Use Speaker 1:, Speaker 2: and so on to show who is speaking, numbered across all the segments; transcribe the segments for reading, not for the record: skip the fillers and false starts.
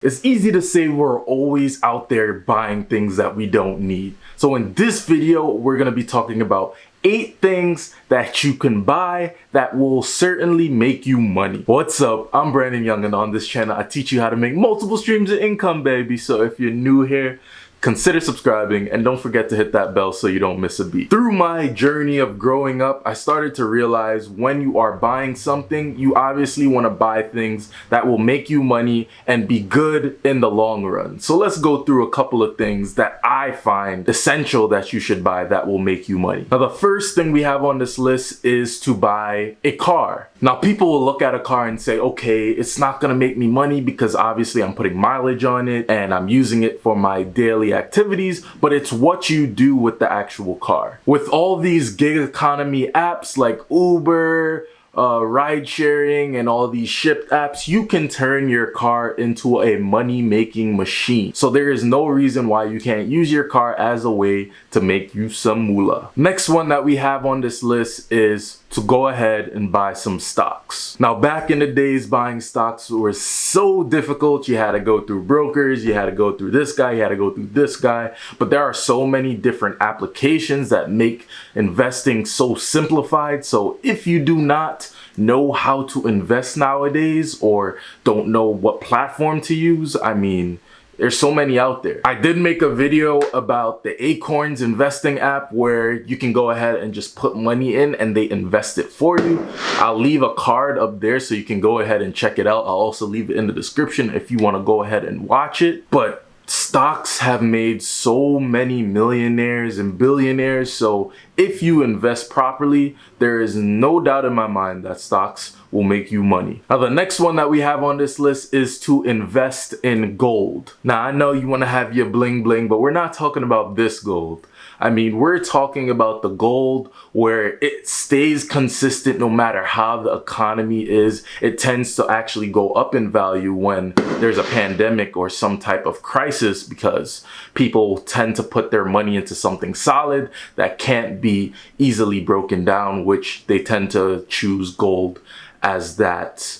Speaker 1: It's easy to say we're always out there buying things that we don't need. So in this video, we're going to be talking about 8 things that you can buy that will certainly make you money. What's up? I'm Brandon Young, and on this channel, I teach you how to make multiple streams of income, baby. So if you're new here, consider subscribing and don't forget to hit that bell so you don't miss a beat. Through my journey of growing up, I started to realize when you are buying something, you obviously want to buy things that will make you money and be good in the long run. So let's go through a couple of things that I find essential that you should buy that will make you money. Now, the first thing we have on this list is to buy a car. Now, people will look at a car and say, okay, it's not gonna make me money because obviously I'm putting mileage on it and I'm using it for my daily activities, but it's what you do with the actual car. With all these gig economy apps like Uber, ride sharing, and all these Shipt apps, you can turn your car into a money-making machine. So there is no reason why you can't use your car as a way to make you some moolah. Next one that we have on this list is to go ahead and buy some stocks. Now, back in the days, buying stocks was so difficult. You had to go through brokers, you had to go through this guy, you had to go through this guy. But there are so many different applications that make investing so simplified. So if you do not know how to invest nowadays or don't know what platform to use, I mean, there's so many out there. I did make a video about the Acorns investing app where you can go ahead and just put money in and they invest it for you. I'll leave a card up there so you can go ahead and check it out. I'll also leave it in the description if you want to go ahead and watch it. But stocks have made so many millionaires and billionaires. So if you invest properly, there is no doubt in my mind that stocks will make you money. Now, the next one that we have on this list is to invest in gold. Now, I know you want to have your bling bling, but we're not talking about this gold. I mean, we're talking about the gold where it stays consistent no matter how the economy is. It tends to actually go up in value when there's a pandemic or some type of crisis because people tend to put their money into something solid that can't be easily broken down, which they tend to choose gold as that,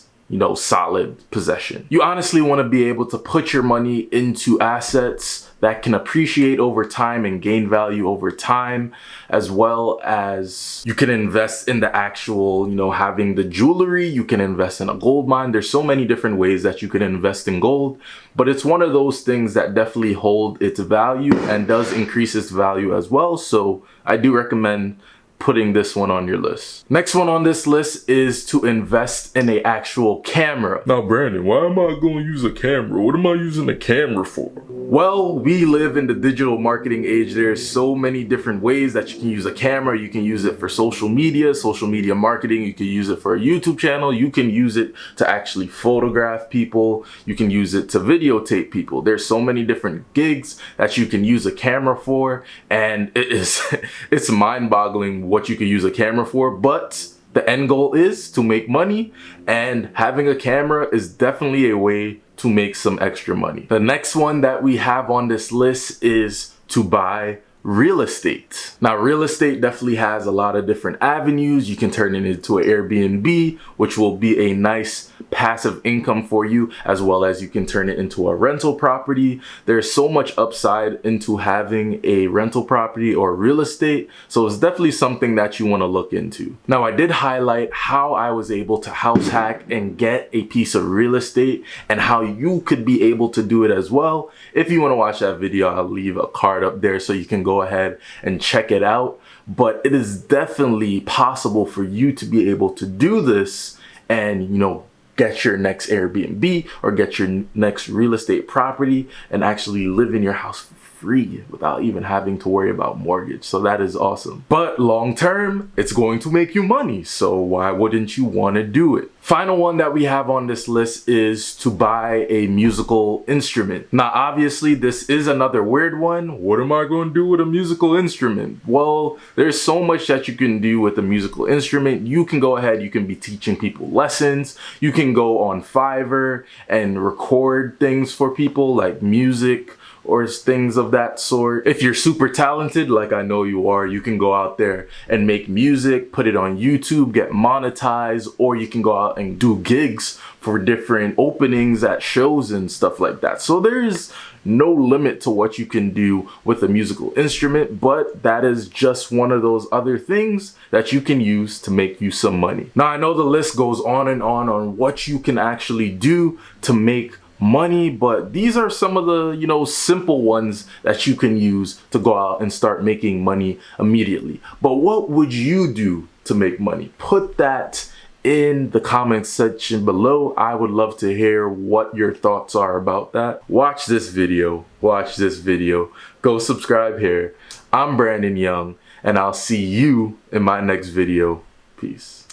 Speaker 1: solid possession. You honestly want to be able to put your money into assets that can appreciate over time and gain value over time, as well as you can invest in the actual, having the jewelry. You can invest in a gold mine. There's so many different ways that you can invest in gold, but it's one of those things that definitely hold its value and does increase its value as well. So I do recommend putting this one on your list. Next one on this list is to invest in an actual camera.
Speaker 2: Now, Brandon, why am I going to use a camera? What am I using a camera for?
Speaker 1: Well, we live in the digital marketing age. There's so many different ways that you can use a camera. You can use it for social media marketing. You can use it for a YouTube channel. You can use it to actually photograph people. You can use it to videotape people. There's so many different gigs that you can use a camera for, and it's mind-boggling what you can use a camera for, but the end goal is to make money, and having a camera is definitely a way to make some extra money. The next one that we have on this list is to buy real estate. Now, real estate definitely has a lot of different avenues. You can turn it into an Airbnb, which will be a nice passive income for you, as well as you can turn it into a rental property. There's so much upside into having a rental property or real estate. So it's definitely something that you want to look into. Now, I did highlight how I was able to house hack and get a piece of real estate and how you could be able to do it as well. If you want to watch that video, I'll leave a card up there so you can go ahead and check it out. But it is definitely possible for you to be able to do this and, get your next Airbnb or get your next real estate property and actually live in your house free without even having to worry about mortgage. So that is awesome. But long term, it's going to make you money. So why wouldn't you want to do it? Final one that we have on this list is to buy a musical instrument. Now, obviously, this is another weird one. What am I going to do with a musical instrument? Well, there's so much that you can do with a musical instrument. You can go ahead, you can be teaching people lessons. You can go on Fiverr and record things for people like music or things of that sort. If you're super talented, like I know you are, you can go out there and make music, put it on YouTube, get monetized, or you can go out and do gigs for different openings at shows and stuff like that. So there's no limit to what you can do with a musical instrument, but that is just one of those other things that you can use to make you some money. Now I know the list goes on what you can actually do to make money, but these are some of the, you know, simple ones that you can use to go out and start making money immediately. But what would you do to make money? Put that in the comments section below. I would love to hear what your thoughts are about that. Watch this video, go subscribe here. I'm Brandon Young, and I'll see you in my next video. Peace.